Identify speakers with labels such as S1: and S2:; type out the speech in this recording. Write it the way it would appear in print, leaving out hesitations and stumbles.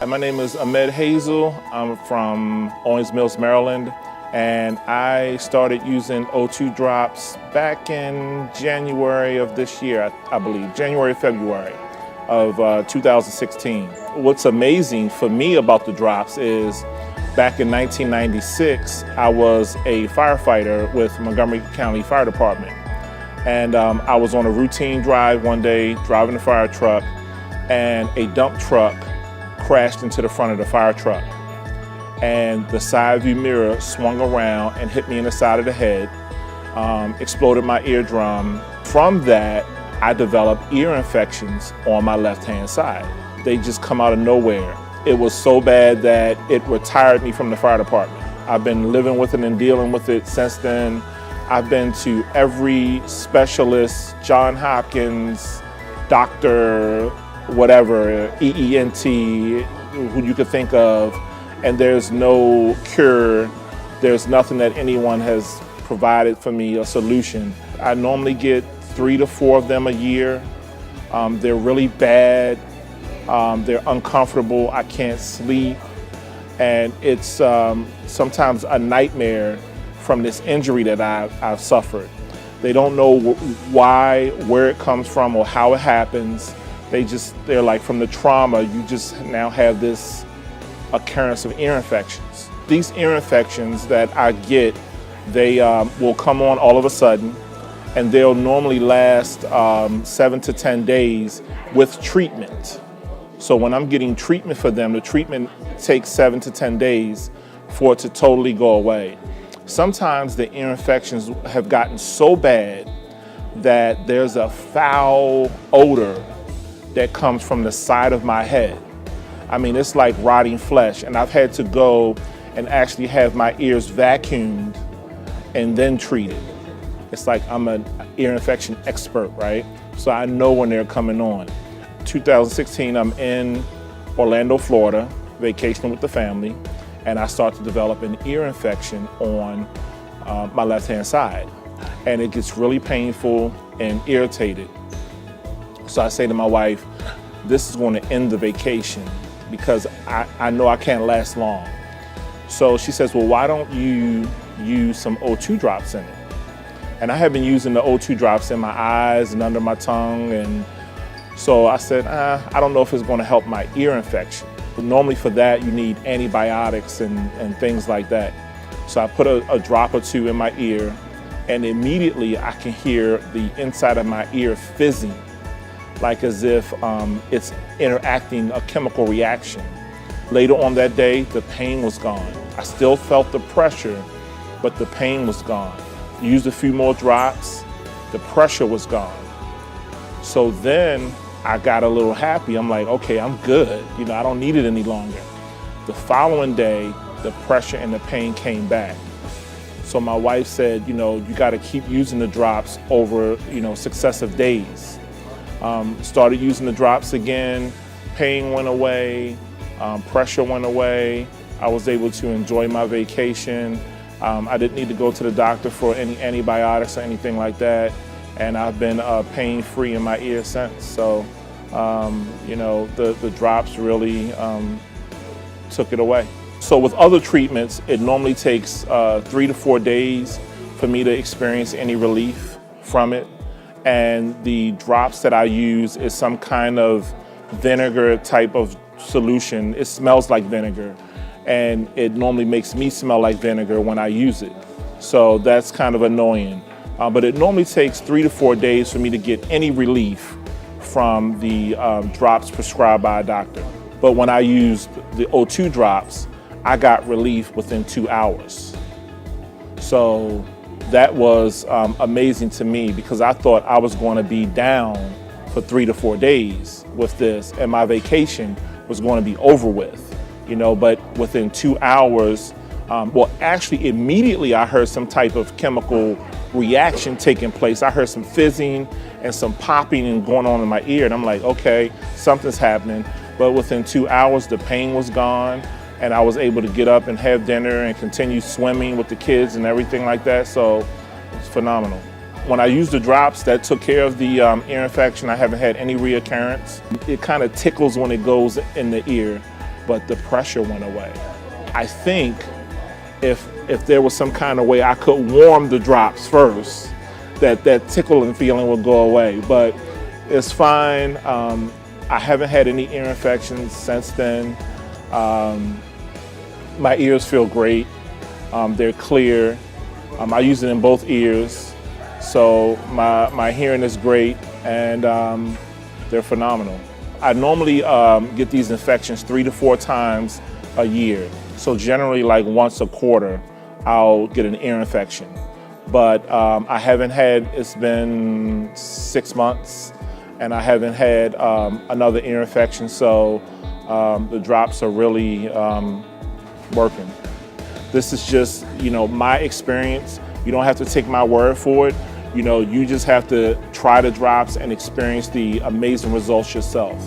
S1: My name is Amed Hazel. I'm from Owings Mills, Maryland, and I started using O2 drops back in January of this year, I believe, February of 2016. What's amazing for me about the drops is back in 1996, I was a firefighter with Montgomery County Fire Department. And I was on a routine drive one day, driving the fire truck, and a dump truck crashed into the front of the fire truck. And the side view mirror swung around and hit me in the side of the head, exploded my eardrum. From that, I developed ear infections on my left-hand side. They just come out of nowhere. It was so bad that it retired me from the fire department. I've been living with it and dealing with it since then. I've been to every specialist, John Hopkins, doctor, whatever, EENT, who you could think of, and there's no cure. There's nothing that anyone has provided for me, a solution. I normally get 3 to 4 of them a year. They're really bad. They're uncomfortable. I can't sleep. And it's sometimes a nightmare from this injury that I've suffered. They don't know why, where it comes from, or how it happens. They're like, from the trauma, you just now have this occurrence of ear infections. These ear infections that I get, they will come on all of a sudden, and they'll normally last 7 to 10 days with treatment. So when I'm getting treatment for them, the treatment takes 7 to 10 days for it to totally go away. Sometimes the ear infections have gotten so bad that there's a foul odor that comes from the side of my head. I mean, it's like rotting flesh, and I've had to go and actually have my ears vacuumed and then treated. It's like I'm an ear infection expert, right? So I know when they're coming on. 2016, I'm in Orlando, Florida, vacationing with the family, and I start to develop an ear infection on my left-hand side. And it gets really painful and irritated. So I say to my wife, this is going to end the vacation because I know I can't last long. So she says, well, why don't you use some O2 drops in it? And I have been using the O2 drops in my eyes and under my tongue. And so I said, I don't know if it's going to help my ear infection. But normally for that, you need antibiotics and things like that. So I put a drop or two in my ear, and immediately I can hear the inside of my ear fizzing, like as if it's interacting a chemical reaction. Later on that day, the pain was gone. I still felt the pressure, but the pain was gone. Used a few more drops, the pressure was gone. So then I got a little happy. I'm like, okay, I'm good. I don't need it any longer. The following day, the pressure and the pain came back. So my wife said, you got to keep using the drops over, successive days. Started using the drops again, pain went away, pressure went away. I was able to enjoy my vacation. I didn't need to go to the doctor for any antibiotics or anything like that. And I've been pain-free in my ear since. So, the drops really took it away. So with other treatments, it normally takes 3 to 4 days for me to experience any relief from it. And the drops that I use is some kind of vinegar type of solution. It smells like vinegar, and it normally makes me smell like vinegar when I use it. So that's kind of annoying. But it normally takes 3 to 4 days for me to get any relief from the drops prescribed by a doctor. But when I used the O2 drops, I got relief within 2 hours. So that was amazing to me because I thought I was going to be down for 3 to 4 days with this, and my vacation was going to be over with, but within 2 hours, well, actually immediately I heard some type of chemical reaction taking place. I heard some fizzing and some popping and going on in my ear, and I'm like, okay, something's happening. But within 2 hours, the pain was gone, and I was able to get up and have dinner and continue swimming with the kids and everything like that. So it's phenomenal. When I used the drops, that took care of the ear infection. I haven't had any reoccurrence. It kind of tickles when it goes in the ear, but the pressure went away. I think if there was some kind of way I could warm the drops first, that tickling feeling would go away, but it's fine. I haven't had any ear infections since then. My ears feel great. They're clear. I use it in both ears, so my hearing is great, and they're phenomenal. I normally get these infections 3 to 4 times a year, so generally like once a quarter I'll get an ear infection. But I haven't had, it's been 6 months, and I haven't had another ear infection, so the drops are really working. This is just, my experience. You don't have to take my word for it. You just have to try the drops and experience the amazing results yourself.